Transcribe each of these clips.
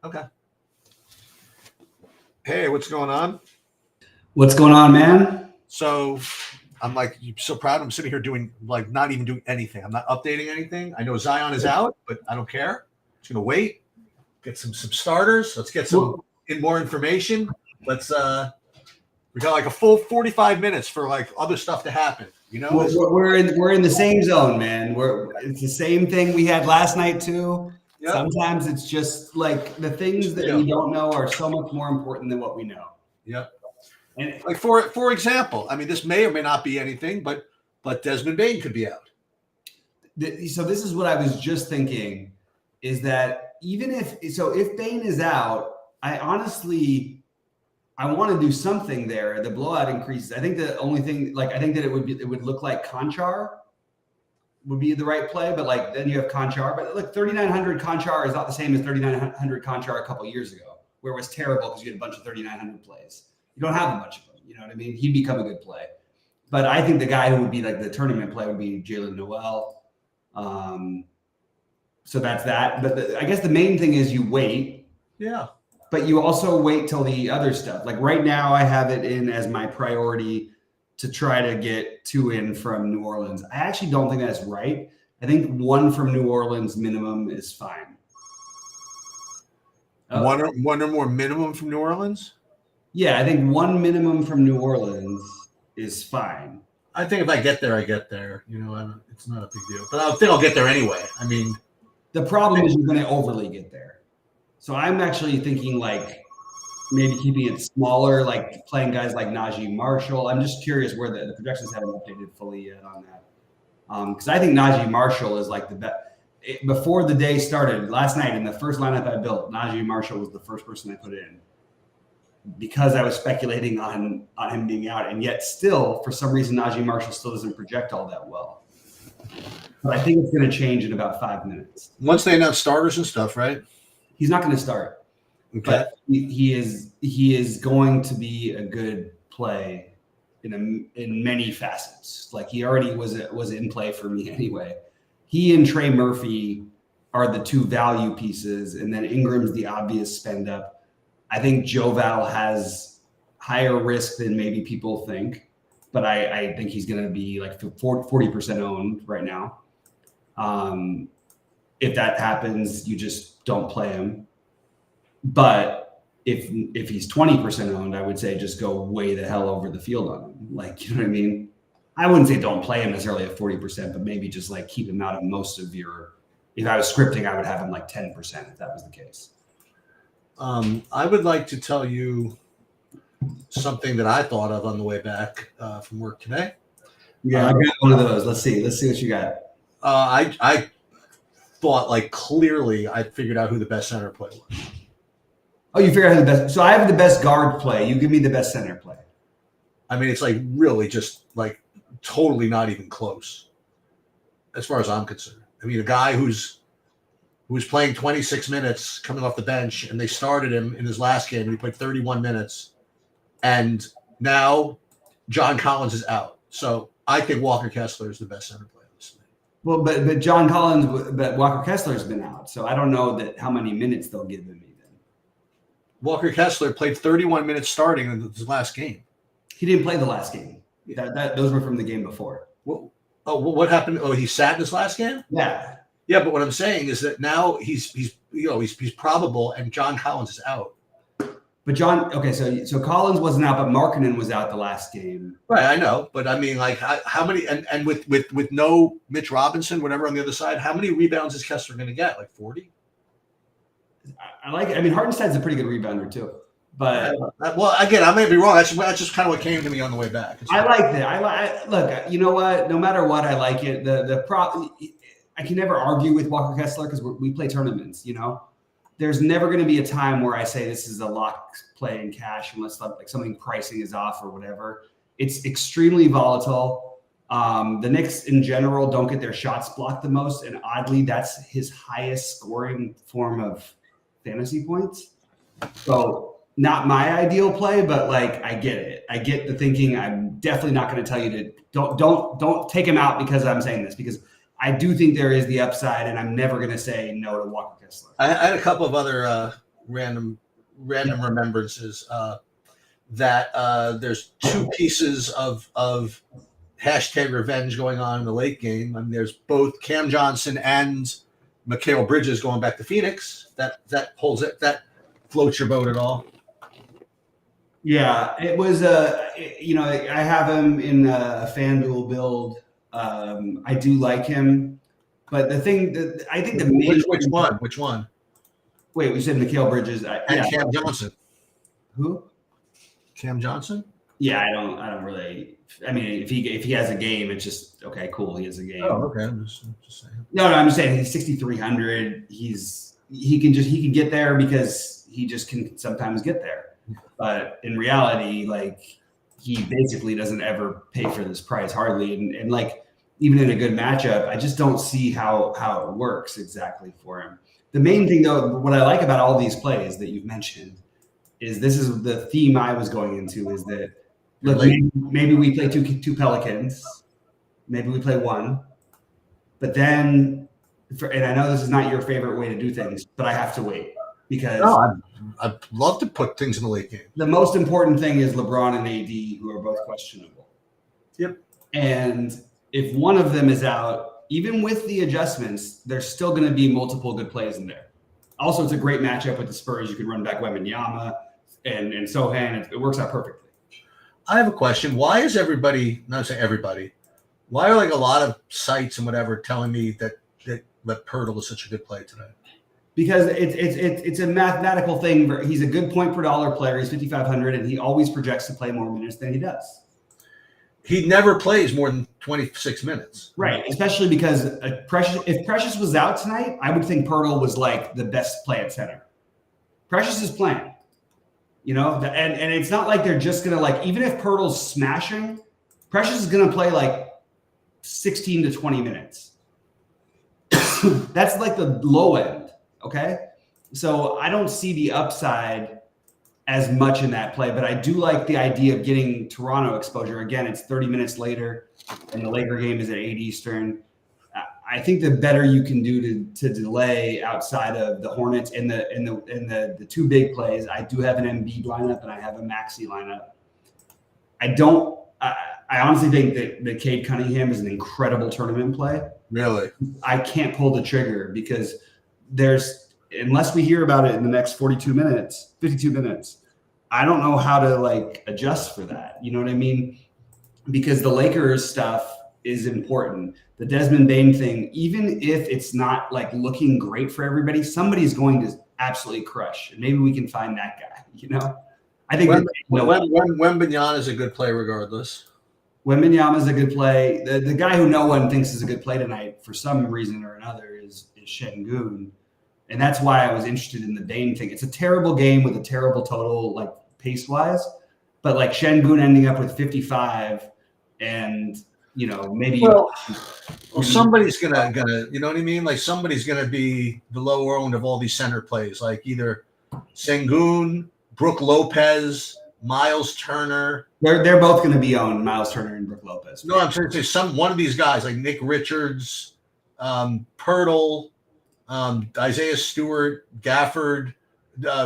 Okay. Hey, what's going on? What's going on, man? So I'm like so proud. I'm sitting here doing like not even doing anything. I'm not updating anything. I know Zion is out, but I don't care. Just gonna wait. Get some starters. Let's get some more information. Let's we got like a full 45 minutes for like other stuff to happen. You know, we're in the same zone, man. It's the same thing we had last night too. Yep. Sometimes it's just like the things that we don't know are so much more important than what we know. Yep. And like for example, I mean, this may or may not be anything, but Desmond Bane could be out. So this is what I was just thinking, is that even if Bane is out, I want to do something there. The blowout increases. I think the only thing, I think that it would look like Konchar would be the right play, but then you have Konchar. But look, 3,900 Konchar is not the same as 3,900 Konchar a couple years ago, where it was terrible because you had a bunch of 3,900 plays. You don't have a bunch of them. You know what I mean? He'd become a good play. But I think the guy who would be like the tournament play would be Jalen Noel. So that's that. But I guess the main thing is you wait. Yeah. But you also wait till the other stuff. Like right now, I have it in as my priority to try to get 2 in from New Orleans. I actually don't think that's right. I think 1 from New Orleans minimum is fine. One or more minimum from New Orleans? Yeah, I think 1 minimum from New Orleans is fine. I think if I get there, I get there. You know, it's not a big deal. But I think I'll get there anyway. I mean, the problem is you're going to overly get there. So I'm actually thinking maybe keeping it smaller, playing guys like Najee Marshall. I'm just curious where the projections haven't updated fully yet on that. Because I think Najee Marshall is the best. Before the day started last night in the first lineup I built, Najee Marshall was the first person I put in because I was speculating on him being out. And yet still, for some reason, Najee Marshall still doesn't project all that well. But I think it's going to change in about 5 minutes. Once they announce starters and stuff, right? He's not going to start. Okay. But he is going to be a good play in many facets. He already was in play for me anyway. He and Trey Murphy are the 2 value pieces, and then Ingram's the obvious spend up. I think Joval has higher risk than maybe people think, but I think he's going to be 40% owned right now. If that happens, you just don't play him. But if he's 20% owned, I would say just go way the hell over the field on him. You know what I mean? I wouldn't say don't play him necessarily at 40%, but maybe just keep him out of most of your. If I was scripting, I would have him 10% if that was the case. I would like to tell you something that I thought of on the way back from work today. Yeah, I got one of those. Let's see what you got. I thought clearly I figured out who the best center play was. Oh, you figure out who the best. So I have the best guard play. You give me the best center play. I mean, it's really just totally not even close, as far as I'm concerned. I mean, a guy who was playing 26 minutes coming off the bench, and they started him in his last game. He played 31 minutes, and now John Collins is out. So I think Walker Kessler is the best center player this night. Well, but Walker Kessler's been out, so I don't know how many minutes they'll give him even. Walker Kessler played 31 minutes starting in his last game. He didn't play the last game. Those were from the game before. What happened? Oh, he sat in his last game? Yeah. Yeah, but what I'm saying is that now he's probable, and John Collins is out. But so Collins wasn't out, but Markkanen was out the last game. Right, I know, but I mean, how many? And with no Mitch Robinson, whatever on the other side, how many rebounds is Kessler going to get? 40? I like it. I mean, Hartenstein's a pretty good rebounder too. But well, again, I may be wrong. That's just kind of what came to me on the way back. I like that. Look, you know what? No matter what, I like it. I can never argue with Walker Kessler because we play tournaments. You know, there's never going to be a time where I say this is a lock play in cash unless something pricing is off or whatever. It's extremely volatile. The Knicks in general don't get their shots blocked the most, and oddly, that's his highest scoring form of fantasy points. So. Not my ideal play, but I get it. I get the thinking. I'm definitely not going to tell you to don't take him out because I'm saying this, because I do think there is the upside, and I'm never going to say no to Walker Kessler. I had a couple of other random remembrances that there's two pieces of hashtag revenge going on in the late game. I mean, there's both Cam Johnson and Mikal Bridges going back to Phoenix. That floats your boat at all? Yeah, it was I have him in a FanDuel build. I do like him, but the thing that I think the main which one? Wait, we said Mikal Bridges and Cam Johnson. Who? Cam Johnson? Yeah, I don't really. I mean, if he has a game, it's just okay, cool. He has a game. Oh, okay. I'm just saying. No, I'm just saying he's 6,300. He can get there because he just can sometimes get there. But in reality, like he basically doesn't ever pay for this price hardly, and like even in a good matchup, I just don't see how it works exactly for him. The main thing though, what I like about all these plays that you've mentioned is this is the theme I was going into is that look, maybe we play two Pelicans, maybe we play one, but then, and I know this is not your favorite way to do things, but I have to wait because I'd love to put things in the late game. The most important thing is LeBron and AD, who are both questionable. Yep. And if one of them is out, even with the adjustments, there's still going to be multiple good plays in there. Also, it's a great matchup with the Spurs. You can run back Wembanyama and Sohan. It works out perfectly. I have a question. Why is everybody, not saying everybody, why are like a lot of sites and whatever telling me that Poeltl is such a good play today? Because it's a mathematical thing. He's a good point per dollar player. He's 5,500, and he always projects to play more minutes than he does. He never plays more than 26 minutes. Right, especially because if Precious was out tonight, I would think Poeltl was like the best play at center. Precious is playing, and it's not like they're just going to like, even if Poeltl's smashing, Precious is going to play like 16 to 20 minutes. That's like the low end, okay? So I don't see the upside as much in that play, but I do like the idea of getting Toronto exposure. Again, it's 30 minutes later, and the Laker game is at 8 Eastern. I think the better you can do to delay outside of the Hornets and the two big plays. I do have an Embiid lineup and I have a Maxey lineup. I honestly think that Cade Cunningham is an incredible tournament play. Really? I can't pull the trigger because unless we hear about it in the next 52 minutes, I don't know how to like adjust for that. You know what I mean? Because the Lakers stuff is important. The Desmond Bane thing, even if it's not like looking great for everybody, somebody's going to absolutely crush. And maybe we can find that guy, I think Wembanyama is a good play regardless. Wembanyama is a good play. The guy who no one thinks is a good play tonight for some reason or another is Şengün. And that's why I was interested in the Bane thing. It's a terrible game with a terrible total, like pace-wise. But like Şengün ending up with 55 and, maybe. Well, somebody's gonna, you know what I mean? Like somebody's gonna be the lower owned of all these center plays, like either Şengün, Brook Lopez, Miles Turner. They're both going to be owned, Miles Turner and Brook Lopez. No, I'm trying to say one of these guys, like Nick Richards, Poeltl, Isaiah Stewart, Gafford,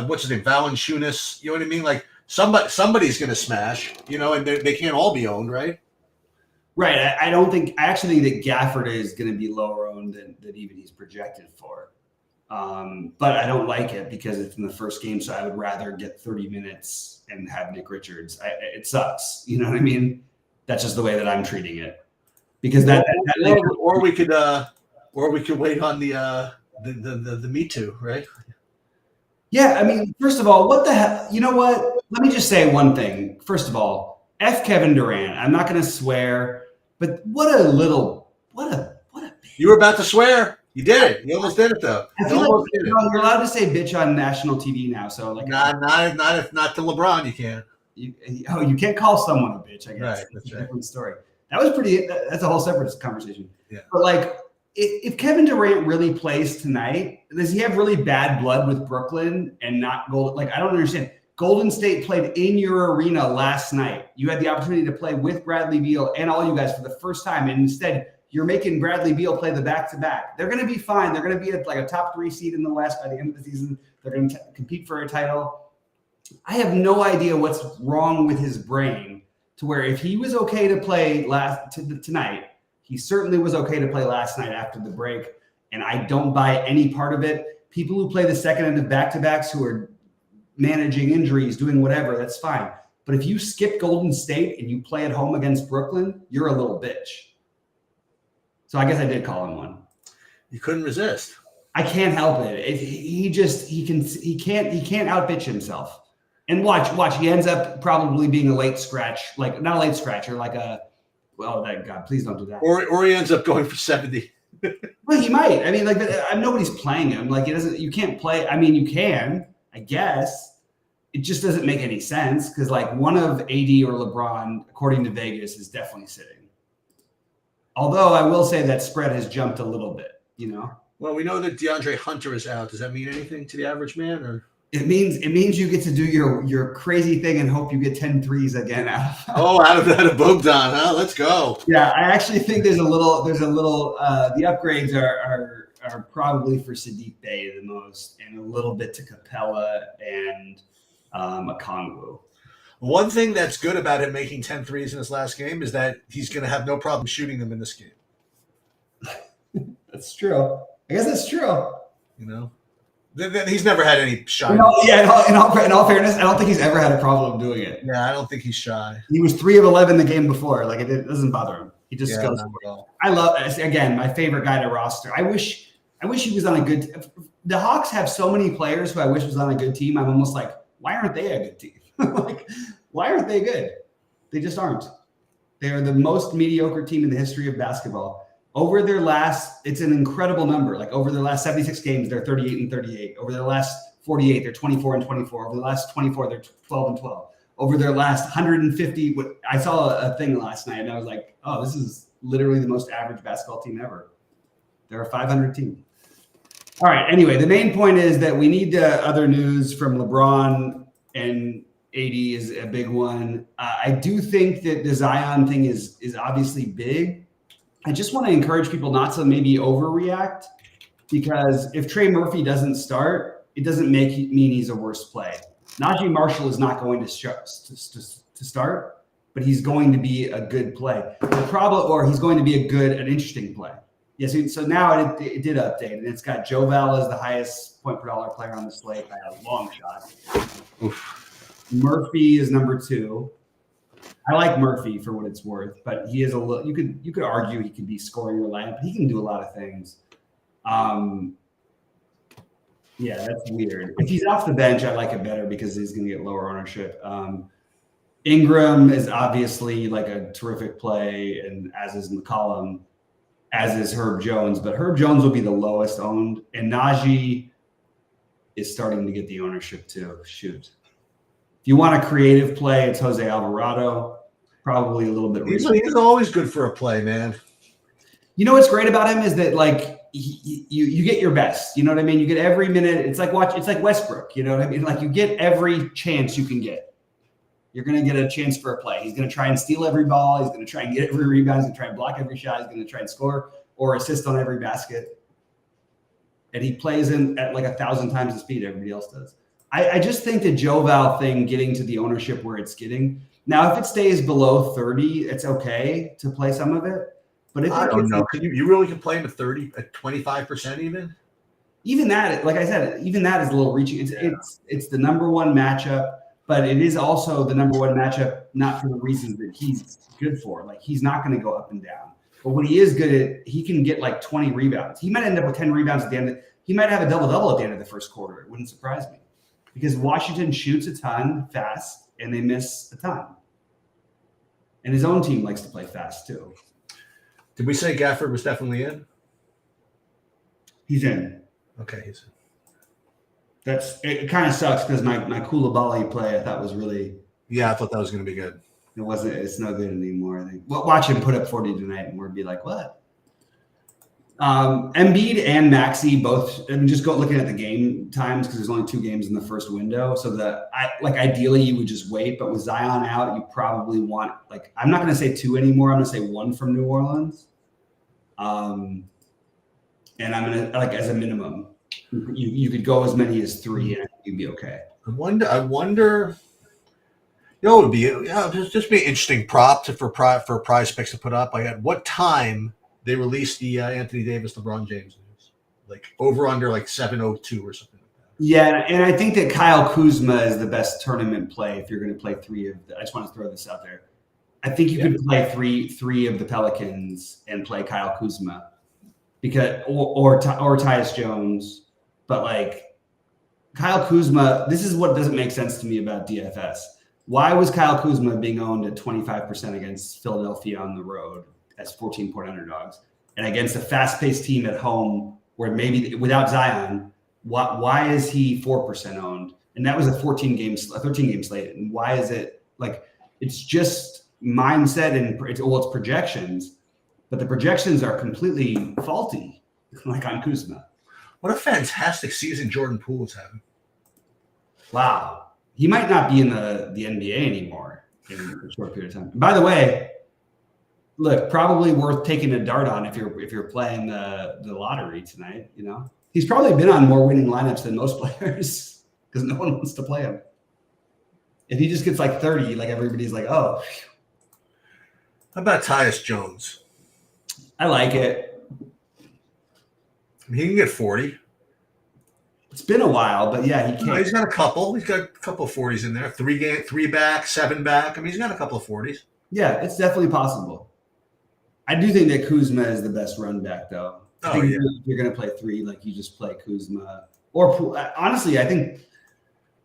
what's his name, Valanciunas. You know what I mean? Like somebody's going to smash. And they can't all be owned, right? Right. I actually think that Gafford is going to be lower owned than even he's projected for. But I don't like it because it's in the first game, so I would rather get 30 minutes and have Nick Richards. It sucks. You know what I mean? That's just the way that I'm treating it. Because or we could wait on the Me Too, right? Yeah, I mean, first of all, what the hell? You know what? Let me just say one thing. First of all, F Kevin Durant. I'm not going to swear, but what a You were about to swear. You did it. You almost did it, though. You're allowed to say bitch on national TV now. So like, not to LeBron. You can't. You can't call someone a bitch. I guess right, that's a different story. That was pretty. That's a whole separate conversation. Yeah. But like, if Kevin Durant really plays tonight, does he have really bad blood with Brooklyn and not Golden? Like, I don't understand. Golden State played in your arena last night. You had the opportunity to play with Bradley Beal and all you guys for the first time, and instead You're making Bradley Beal play the back-to-back. They're going to be fine. They're going to be like a top 3 seed in the West by the end of the season. They're going to compete for a title. I have no idea what's wrong with his brain to where if he was okay to play tonight, he certainly was okay to play last night after the break. And I don't buy any part of it. People who play the second end of back-to-backs who are managing injuries, doing whatever, that's fine. But if you skip Golden State and you play at home against Brooklyn, you're a little bitch. So I guess I did call him one. You couldn't resist. I can't help it. He can't outpitch himself. And watch. He ends up probably being a late scratch, like not a late scratcher, like a. Oh, that God! Please don't do that. Or he ends up going for 70. Well, he might. I mean, like nobody's playing him. Like it doesn't. You can't play. I mean, you can, I guess. It just doesn't make any sense because like one of AD or LeBron, according to Vegas, is definitely sitting. Although I will say that spread has jumped a little bit. You know. Well, we know that DeAndre Hunter is out. Does that mean anything to the average man? Or it means you get to do your crazy thing and hope you get 10 threes again out of that Bogdan, huh? Let's go. Yeah, I actually think there's a little the upgrades are probably for Sadiq Bey the most, and a little bit to Capella and Okongwu. One thing that's good about him making 10 threes in his last game is that he's going to have no problem shooting them in this game. That's true. I guess that's true. You know, he's never had any shy. In all fairness, I don't think he's ever had a problem doing it. Yeah, I don't think he's shy. He was 3 of 11 the game before. Like it doesn't bother him. He just goes. I love, again, my favorite guy to roster. I wish he was on a good. The Hawks have so many players who I wish was on a good team. I'm almost like, why aren't they a good team? Like, why aren't they good? They just aren't. They are the most mediocre team in the history of basketball. Over their last, it's an incredible number. Like over their last 76 games, they're 38-38. Over their last 48, they're 24-24. Over the last 24, they're 12-12. Over their last 150, I saw a thing last night and I was like, oh, this is literally the most average basketball team ever. They're a 500 team. All right. Anyway, the main point is that we need other news from LeBron, and AD is a big one. I do think that the Zion thing is obviously big. I just want to encourage people not to maybe overreact, because if Trey Murphy doesn't start, it doesn't mean he's a worse play. Najee Marshall is not going to start, but he's going to be a good play. He's going to be an interesting play. Yes, so now it did update, and it's got Joe Val as the highest point per dollar player on the slate by a long shot. Oof. Murphy is number 2. I like Murphy for what it's worth, but he is a little. You could argue he could be scoring reliant, but he can do a lot of things. Yeah, that's weird. If he's off the bench, I like it better because he's going to get lower ownership. Ingram is obviously like a terrific play, and as is McCollum, as is Herb Jones, but Herb Jones will be the lowest owned, and Najee is starting to get the ownership too. Shoot. If you want a creative play, it's Jose Alvarado. Probably a little bit. He's always good for a play, man. You know what's great about him is that like you get your best. You know what I mean? You get every minute. It's like Westbrook. You know what I mean? Like you get every chance you can get. You're going to get a chance for a play. He's going to try and steal every ball. He's going to try and get every rebound. He's going to try and block every shot. He's going to try and score or assist on every basket. And he plays in at like 1,000 times the speed everybody else does. I just think the Joe Val thing getting to the ownership where it's getting. Now, if it stays below 30, it's okay to play some of it. But if I don't know. You really can play him at 30, at 25% even? Even that, like I said, even that is a little reaching. It's the number one matchup, but it is also the number one matchup, not for the reasons that he's good for. Like he's not going to go up and down. But what he is good at, he can get like 20 rebounds. He might end up with 10 rebounds at the end. He might have a double-double at the end of the first quarter. It wouldn't surprise me. Because Washington shoots a ton fast, and they miss a ton. And his own team likes to play fast, too. Did we say Gafford was definitely in? He's in. Okay, he's in. It kind of sucks because my Koulibaly play I thought was really. Yeah, I thought that was going to be good. It wasn't. It's no good anymore. I think. Well, watch him put up 40 tonight, and we'll be like, what? Embiid and Maxey both. I mean, just go looking at the game times because there's only 2 games in the first window. So ideally you would just wait, but with Zion out, you probably want I'm not going to say 2 anymore. I'm going to say 1 from New Orleans. And I'm gonna like as a minimum, you could go as many as 3, and you'd be okay. I wonder. You know, it would be just be an interesting prop for Prize Picks to put up. Like at what time they released the Anthony Davis LeBron James news, like over under like 7:02 or something like that. Yeah, and I think that Kyle Kuzma is the best tournament play if you're going to play 3 of. I just want to throw this out there. I think you could play three of the Pelicans and play Kyle Kuzma, because or Tyus Jones, but like Kyle Kuzma. This is what doesn't make sense to me about DFS. Why was Kyle Kuzma being owned at 25% against Philadelphia on the road as 14-point underdogs, and against a fast-paced team at home where maybe without Zion, why is he 4% owned? And that was a 13-game slate. And why is it like it's just mindset and it's projections, but the projections are completely faulty, like on Kuzma. What a fantastic season Jordan Poole is having. Wow. He might not be in the NBA anymore in a short period of time. By the way, look, probably worth taking a dart on if you're playing the lottery tonight. You know, he's probably been on more winning lineups than most players because no one wants to play him. If he just gets like 30, like everybody's like, oh. How about Tyus Jones? I like it. He can get 40. It's been a while, but yeah, he can't. No, he's got a couple. He's got a couple of 40s in there. 3 back, 7 back. I mean, he's got a couple of 40s. Yeah, it's definitely possible. I do think that Kuzma is the best run back, though. I think if you're going to play 3, like you just play Kuzma. Or honestly, I think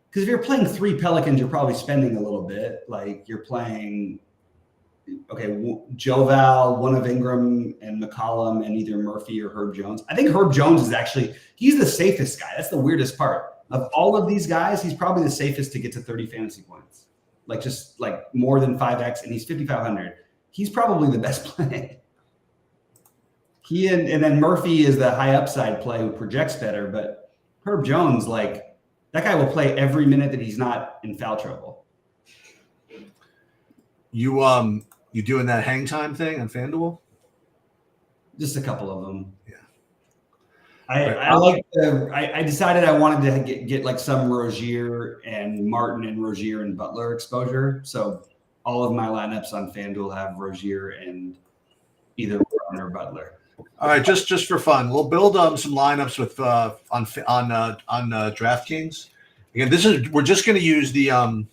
because if you're playing 3 Pelicans, you're probably spending a little bit. Like you're playing, Joval, one of Ingram and McCollum, and either Murphy or Herb Jones. I think Herb Jones is he's the safest guy. That's the weirdest part. Of all of these guys, he's probably the safest to get to 30 fantasy points. Like just like more than 5x, and he's 5,500. He's probably the best play. He and then Murphy is the high upside play who projects better, but Herb Jones, like that guy will play every minute that he's not in foul trouble. You doing that hang time thing on FanDuel? Just a couple of them. Yeah. I decided I wanted to get like some Rozier and Martin and Rozier and Butler exposure. So all of my lineups on FanDuel have Rozier and either Martin or Butler. All right, just for fun, we'll build some lineups with on DraftKings. Again, we're just going to use the whatchamacallit,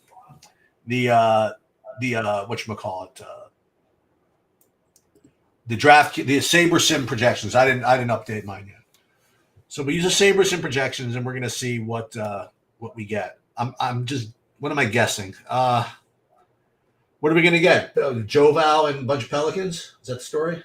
the SaberSim projections. I didn't update mine yet. So we use the SaberSim projections, and we're going to see what we get. What am I guessing? What are we going to get? Joval and a bunch of Pelicans? Is that the story?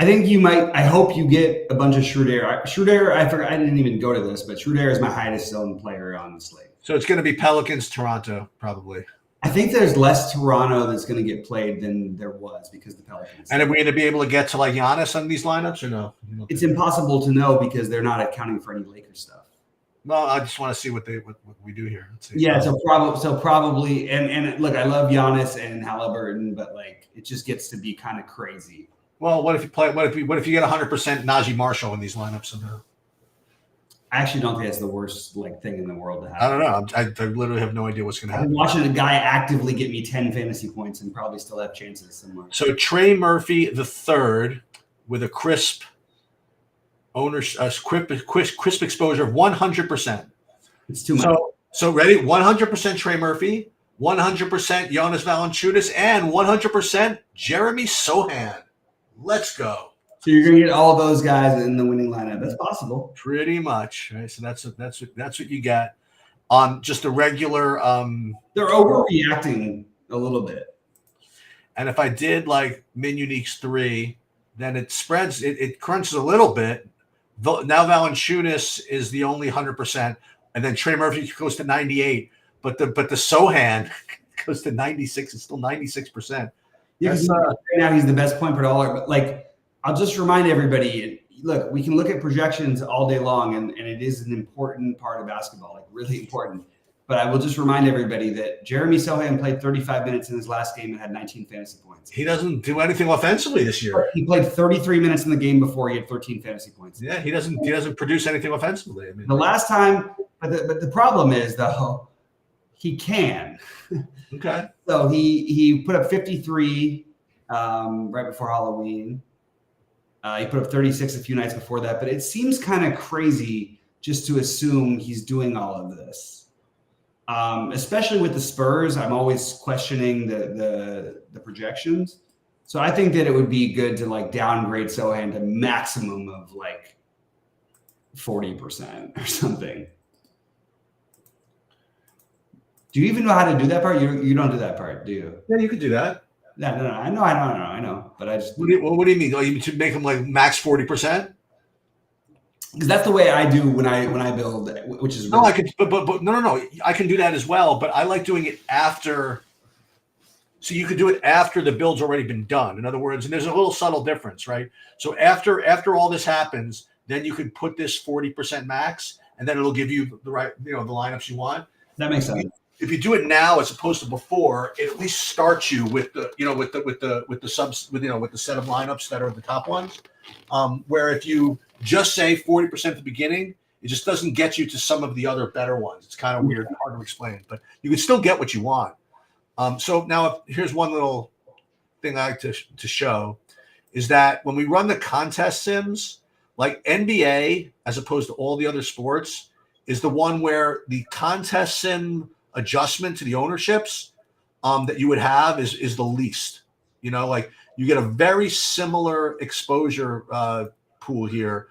I think you might. I hope you get a bunch of Schroeder. Schroeder, I forgot. I didn't even go to this, but Schroeder is my highest owned player on the slate. So it's going to be Pelicans, Toronto, probably. I think there's less Toronto that's going to get played than there was because the Pelicans. And are we going to be able to get to like Giannis on these lineups or no? It's impossible to know because they're not accounting for any Lakers stuff. Well, I just want to see what we do here. Let's see. Yeah, so probably, and look, I love Giannis and Halliburton, but like it just gets to be kind of crazy. Well, what if you get 100% Najee Marshall in these lineups somehow? I actually don't think that's the worst thing in the world to have. I don't know. I literally have no idea what's going to happen. I'm watching a guy actively get me 10 fantasy points and probably still have chances somewhere. So Trey Murphy III with a crisp crisp exposure of 100%. It's too much. So ready? 100% Trey Murphy, 100% Jonas Valanciunas, and 100% Jeremy Sohan. Let's go. So you're gonna get all those guys in the winning lineup. That's possible. Pretty much. Right? So that's what you get on just a regular. They're overreacting a little bit. And if I did like Min Uniques 3, then it spreads. It crunches a little bit. Now Valanciunas is the only 100%, and then Trey Murphy goes to 98. But the Sohan goes to 96. It's still 96%. Yeah, right now he's the best point per dollar. But I'll just remind everybody, look, we can look at projections all day long, and it is an important part of basketball, really important. But I will just remind everybody that Jeremy Sohan played 35 minutes in his last game and had 19 fantasy points. He doesn't do anything offensively this year. He played 33 minutes in the game before he had 13 fantasy points. Yeah, he doesn't produce anything offensively. I mean, The last time, but the problem is though, he can. Okay. So he put up 53 right before Halloween. He put up 36 a few nights before that, but it seems kind of crazy just to assume he's doing all of this. Especially with the Spurs, I'm always questioning the projections. So I think that it would be good to like downgrade Sohan to maximum of like 40% or something. Do you even know how to do that part? You don't do that part, do you? Yeah, you could do that. No. I know. But I just What do you mean? Oh, you to make them like max 40%? because that's the way I do when I build, which is No, I could, but no. I can do that as well, but I like doing it after. So you could do it after the build's already been done. In other words, and there's a little subtle difference, right? So after all this happens, then you could put this 40% max, and then it'll give you the right, the lineups you want. That makes sense. If you do it now as opposed to before, it at least starts you with the with the subs with the set of lineups that are the top ones. Where if you just say 40% at the beginning, it just doesn't get you to some of the other better ones. It's kind of weird, hard to explain, but you can still get what you want. So now here's one little thing I like to show is that when we run the contest sims, like NBA, as opposed to all the other sports, is the one where the contest sim adjustment to the ownerships that you would have is the least. Like you get a very similar exposure pool here,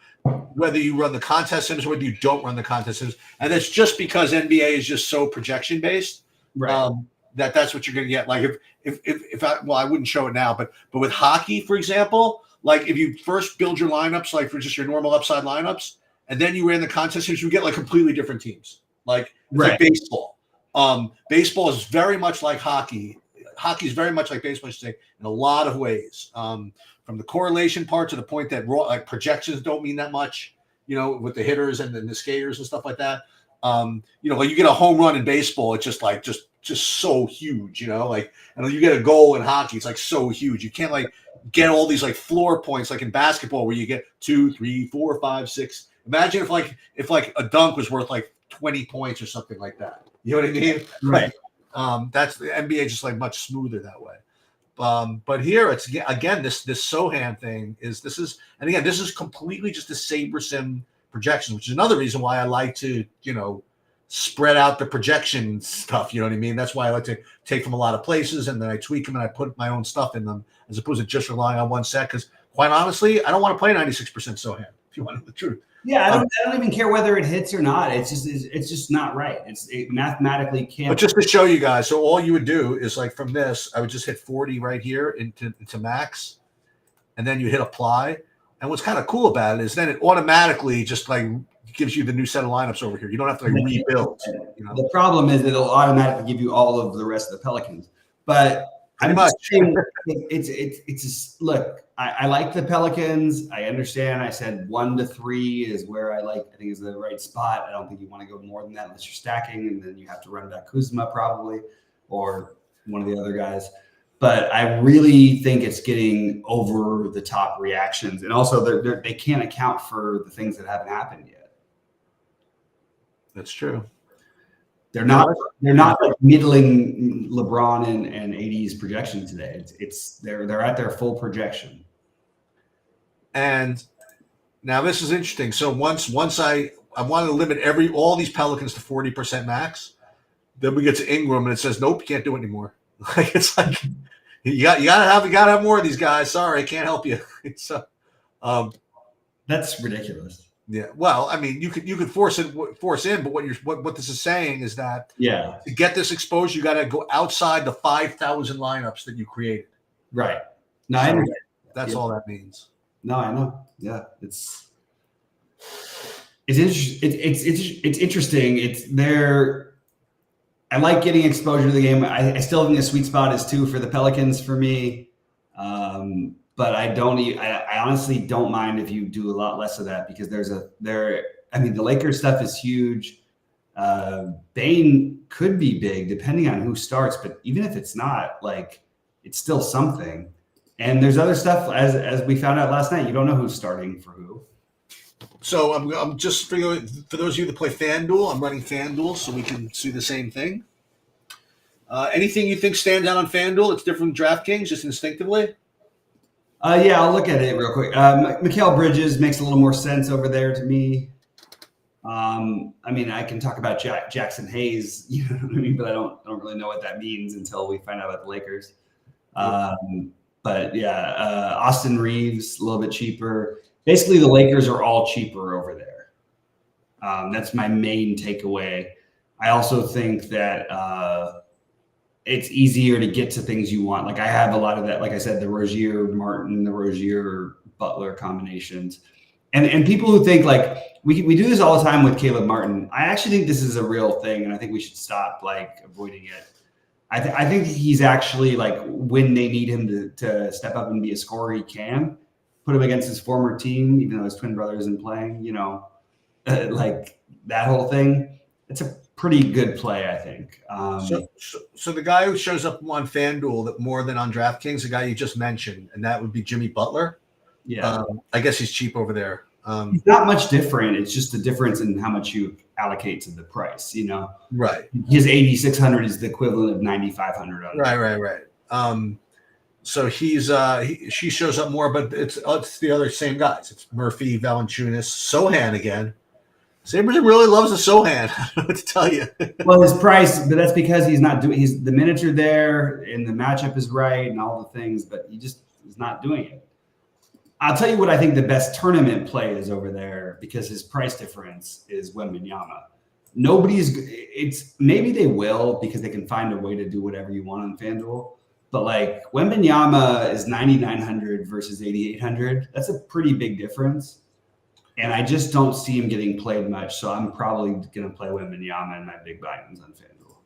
whether you run the contest sims or whether you don't run the contest sims, and it's just because NBA is just so projection based, Right. That's what you're going to get. Like if I wouldn't show it now, but with hockey, for example, like if you first build your lineups like for just your normal upside lineups, and then you ran the contest sims, you get like completely different teams. Like it's like baseball. Baseball is very much like hockey. Hockey is very much like baseball, I should say, in a lot of ways. From the correlation part to the point that like projections don't mean that much, with the hitters and the skaters and stuff like that. Like you get a home run in baseball, it's just like just so huge, like, and you get a goal in hockey, it's like so huge. You can't like get all these like floor points like in basketball where you get 2, 3, 4, 5, 6. Imagine if a dunk was worth like 20 points or something like that. You know what I mean? Right. That's the NBA, just like much smoother that way. But here it's again this Sohan thing is completely just a Saber Sim projection, which is another reason why I like to spread out the projection stuff. You know what I mean? That's why I like to take from a lot of places and then I tweak them and I put my own stuff in them as opposed to just relying on one set. Because quite honestly, I don't want to play 96% Sohan. If you want to know the truth. Yeah, I don't even care whether it hits or not. It's just not right. It mathematically can't. But just to show you guys, so all you would do is like from this, I would just hit 40 right here into max, and then you hit apply. And what's kind of cool about it is then it automatically just like gives you the new set of lineups over here. You don't have to like rebuild. The problem is it'll automatically give you all of the rest of the Pelicans. But I'm just saying it's just, look, I like the Pelicans. I understand. I said 1 to 3 is where I think is the right spot. I don't think you want to go more than that unless you're stacking, and then you have to run back Kuzma probably or one of the other guys. But I really think it's getting over the top reactions, and also they can't account for the things that haven't happened yet. That's true. They're not like middling LeBron and AD's projection today. They're at their full projection. And now this is interesting. So once I wanted to limit all these Pelicans to 40% max, then we get to Ingram and it says nope, you can't do it anymore. Like it's like you gotta have more of these guys. Sorry, I can't help you. That's ridiculous. Yeah, well, I mean, you could force in, but what this is saying is that to get this exposure, you got to go outside the 5,000 lineups that you created. Right. No, that's all that means. No, I know. Yeah, it's interesting. It's there. I like getting exposure to the game. I still think the sweet spot is 2 for the Pelicans for me. But I honestly don't mind if you do a lot less of that because the Lakers stuff is huge. Bane could be big depending on who starts, but even if it's not, like, it's still something. And there's other stuff, as we found out last night. You don't know who's starting for who. So I'm just for those of you that play FanDuel, I'm running FanDuel so we can see the same thing. Anything you think stands out on FanDuel? It's different from DraftKings, just instinctively. Yeah, I'll look at it real quick. Mikal Bridges makes a little more sense over there to me. I mean, I can talk about Jackson Hayes, you know what I mean, but I don't really know what that means until we find out about the Lakers. But yeah, Austin Reeves, a little bit cheaper. Basically, the Lakers are all cheaper over there. That's my main takeaway. I also think that it's easier to get to things you want. Like, I have a lot of that, like I said, the Rozier Martin, the Rozier Butler combinations. And people who think, like, we do this all the time with Caleb Martin. I actually think this is a real thing, and I think we should stop, like, avoiding it. I think he's actually, like, when they need him to step up and be a scorer, he can. Put him against his former team, even though his twin brother isn't playing, you know, like that whole thing. It's a pretty good play, I think. So the guy who shows up on FanDuel that more than on DraftKings, the guy you just mentioned, and that would be Jimmy Butler. Yeah. I guess he's cheap over there. It's not much different. It's just the difference in how much you allocate to the price, you know? Right. His 8,600 is the equivalent of 9,500. Right. So she shows up more, but it's the other same guys. It's Murphy, Valanciunas, Sohan again. Sabres really loves the Sohan. I don't know what to tell you. Well, his price, but that's because he's not doing. He's the minutes are there, and the matchup is right, and all the things, but he just is not doing it. I'll tell you what I think the best tournament play is over there, because his price difference is Wembanyama. It's maybe they will because they can find a way to do whatever you want on FanDuel. But, like, Wembanyama is 9,900 versus 8,800. That's a pretty big difference. And I just don't see him getting played much. So I'm probably going to play Wembanyama in my big buy-ins on FanDuel.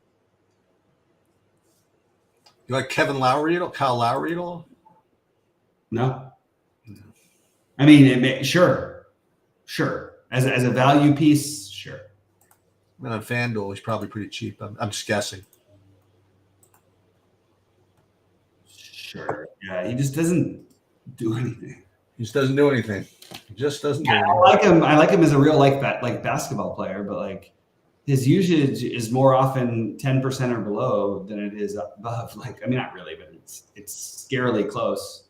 You like Kyle Lowry at all? No. I mean, sure. As a value piece, sure. And on FanDuel, he's probably pretty cheap. I'm just guessing. Sure. Yeah, he just doesn't do anything. He just doesn't do anything. He just doesn't do anything. I like him as a real like basketball player, but, like, his usage is more often 10% or below than it is above. Like, I mean, not really, but it's scarily close.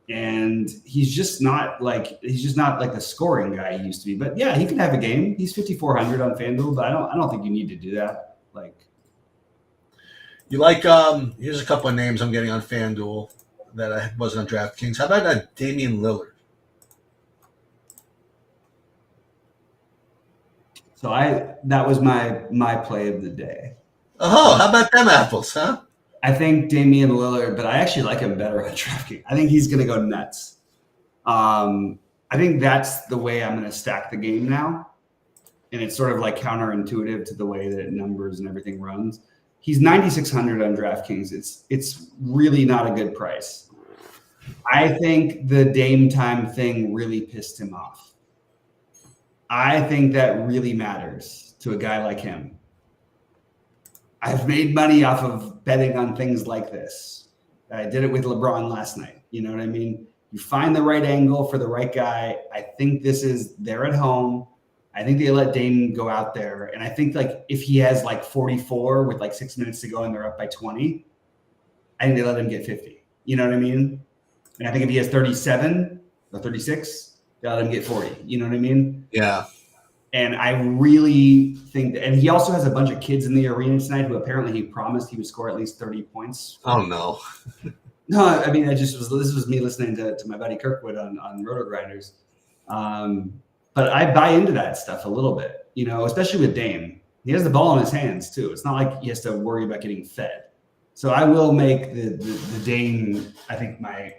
And he's just not like the scoring guy he used to be. But yeah, he can have a game. He's 5,400 on FanDuel, but I don't think you need to do that. Like, you like here's a couple of names I'm getting on FanDuel that I wasn't on DraftKings. How about Damian Lillard? So that was my play of the day. Oh, how about them apples, huh? I think Damian Lillard, but I actually like him better on DraftKings. I think he's going to go nuts. I think that's the way I'm going to stack the game now. And it's sort of like counterintuitive to the way that numbers and everything runs. He's 9,600 on DraftKings. It's really not a good price. I think the Dame time thing really pissed him off. I think that really matters to a guy like him. I've made money off of betting on things like this. I did it with LeBron last night. You know what I mean? You find the right angle for the right guy. I think they're at home. I think they let Dame go out there. And I think, like, if he has like 44 with like 6 minutes to go and they're up by 20, I think they let him get 50. You know what I mean? And I think if he has 37 or 36, they let him get 40. You know what I mean? Yeah. And I really think and he also has a bunch of kids in the arena tonight who apparently he promised he would score at least 30 points. Oh, no. No, I mean, this was me listening to my buddy Kirkwood on Roto Grinders. But I buy into that stuff a little bit, you know, especially with Dame. He has the ball in his hands too. It's not like he has to worry about getting fed. So I will make the Dame, I think, my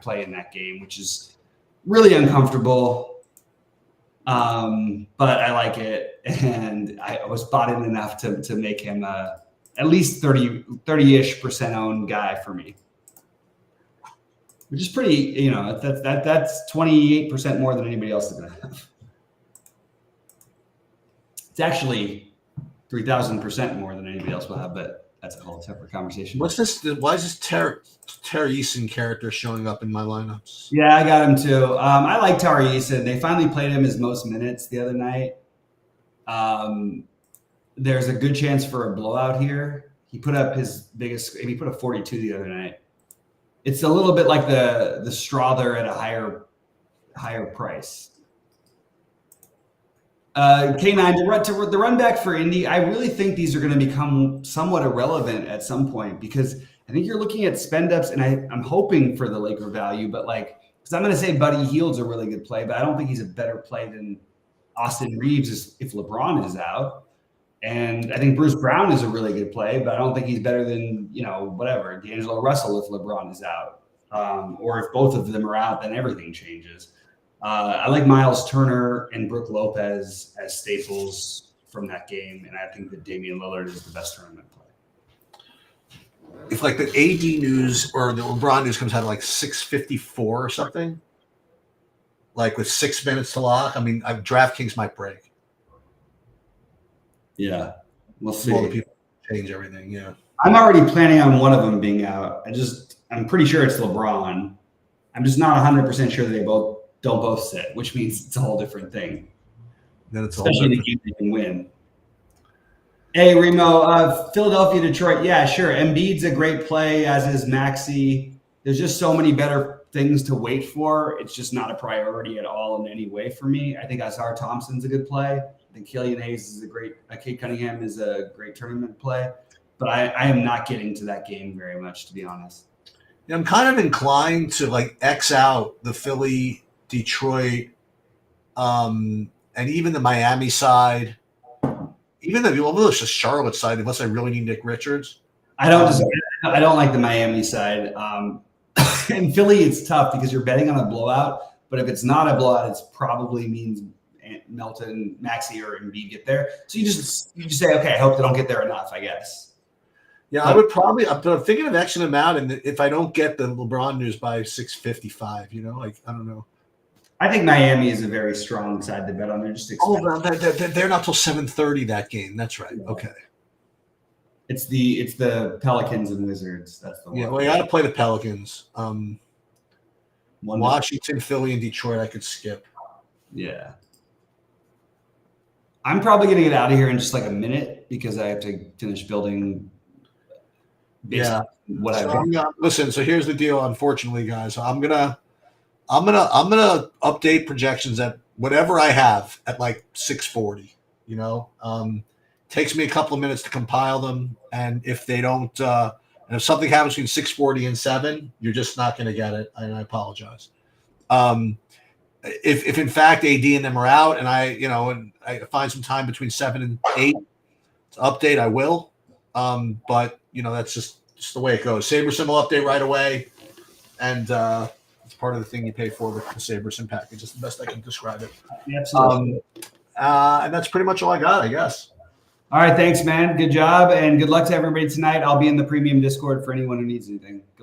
play in that game, which is really uncomfortable. But I like it, and I was bought in enough to make him at least 30-ish% owned guy for me, which is pretty. You know, that's 28% more than anybody else is going to have. It's actually 3,000% more than anybody else will have, but that's a whole separate conversation. What's this? Why is this Tara Eason character showing up in my lineups? Yeah, I got him too. I like Tari Eason. They finally played him his most minutes the other night. There's a good chance for a blowout here. He put up his biggest. He put up 42 the other night. It's a little bit like the Strother at a higher price. K9 the run back for Indy. I really think these are going to become somewhat irrelevant at some point because I think you're looking at spend ups, and I'm hoping for the Laker value, but because I'm going to say Buddy Hield's a really good play, but I don't think he's a better play than Austin Reeves if LeBron is out. And I think Bruce Brown is a really good play, but I don't think he's better than, whatever, D'Angelo Russell if LeBron is out. Or if both of them are out, then everything changes. I like Miles Turner and Brook Lopez as staples from that game, and I think that Damian Lillard is the best tournament play. If the AD news or the LeBron news comes out at 6:54 or something, with 6 minutes to lock, DraftKings might break. Yeah, we'll see. All the people change everything. Yeah, I'm already planning on one of them being out. I'm pretty sure it's LeBron. I'm just not 100% sure that they don't both sit, which means it's a whole different thing. Then it's especially in the game they can win. Hey, Remo, Philadelphia, Detroit. Yeah, sure. Embiid's a great play, as is Maxey. There's just so many better things to wait for. It's just not a priority at all in any way for me. I think Azar Thompson's a good play. I think Killian Hayes is Kate Cunningham is a great tournament play. But I am not getting to that game very much, to be honest. Yeah, I'm kind of inclined to X out the Philly, Detroit, and even the Miami side, even the Charlotte side, unless I really need Nick Richards. I don't like the Miami side. In Philly, it's tough because you're betting on a blowout. But if it's not a blowout, it probably means Melton, Maxey, or Embiid get there. So you just say, okay, I hope they don't get there enough, I guess. Yeah, I would probably. I'm thinking of Xing them out, and if I don't get the LeBron news by 6:55, I don't know. I think Miami is a very strong side to bet on. They're just expensive. They're not till 7:30 that game. That's right. Yeah. Okay. It's the Pelicans and Wizards. That's the one. Yeah, well, you got to play the Pelicans. Washington, Philly, and Detroit. I could skip. Yeah. I'm probably going to get out of here in just a minute because I have to finish building. Yeah. Listen. So here's the deal. Unfortunately, guys, I'm gonna update projections at whatever I have at 6:40. Takes me a couple of minutes to compile them, and if they don't, and if something happens between 6:40 and 7, you're just not going to get it, and I apologize. If in fact AD and them are out, and I find some time between 7 and 8 to update, I will. But that's just the way it goes. SaberSim will update right away, and it's part of the thing you pay for with the SaberSim package. It's the best I can describe it. Absolutely. And that's pretty much all I got, I guess. All right, thanks, man. Good job, and good luck to everybody tonight. I'll be in the premium Discord for anyone who needs anything.